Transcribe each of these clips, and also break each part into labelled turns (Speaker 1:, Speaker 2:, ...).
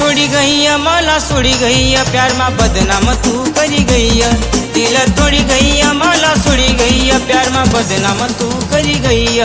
Speaker 1: तोड़ी गई मला सुड़ी गई प्यार में बदनाम तू करी गई दिल तोड़ी गई मला सुड़ी गई प्यार में बदनाम तू करी गई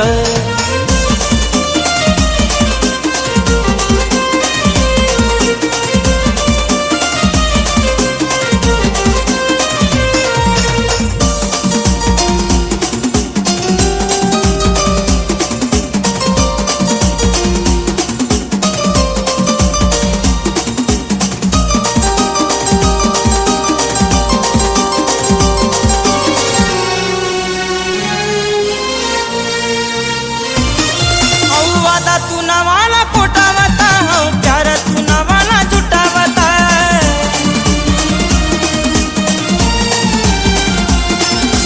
Speaker 1: तू नवाला कोटावता प्यार तू नवाला जुटावता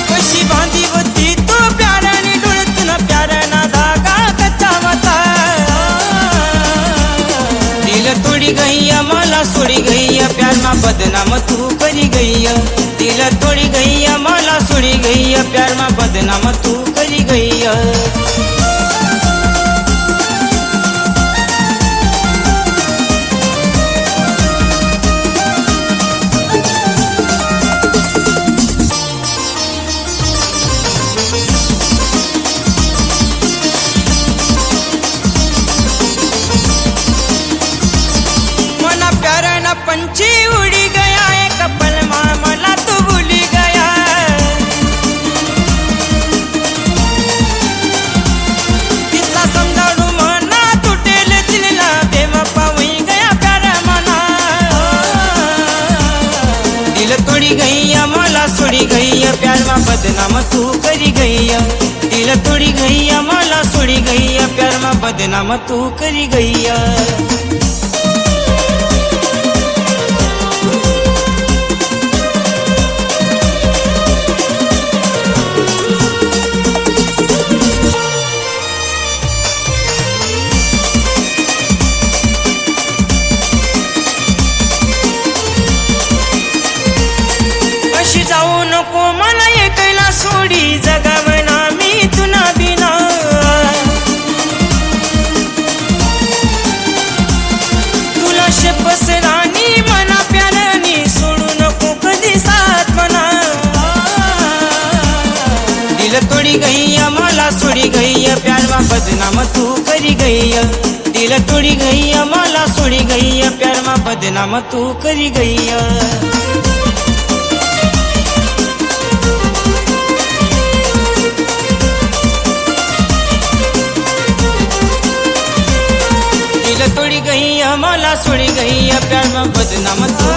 Speaker 1: कशी बांधी होती तू प्यारानी डोळ्यातून प्याराना धागा कचावता दिल तोड़ी गई मला सुड़ी गई प्यार में बदनाम तू करी गई दिल तोड़ी गई मला सुड़ी गई प्यार में बदनाम तू करी गई पंछी उड़ी गया एक पल में मला तू भूली गया कितना समझाणू मना तुटेल दिलला बेवफा हुई गया प्यार मना दिल तोड़ी गई मला सुड़ी गई प्यार में बदनाम तू करी गई दिल तोड़ी गई मला सुड़ी गई प्यार में बदनाम तू करी गई जाऊ नको मला एकला सोडी जगावना मी तुना बिना तुला शपथ राणी मना प्यारानी सोडू नको कधी साथ मना दिल तोड़ी गई मला सुड़ी गई प्यार में बदनाम तू करी गई दिल तोड़ी गई मला सुड़ी गई प्यार में बदनाम तू करी गई दिल तोड़ी गई मला सुड़ी गई प्यार में बदनाम तू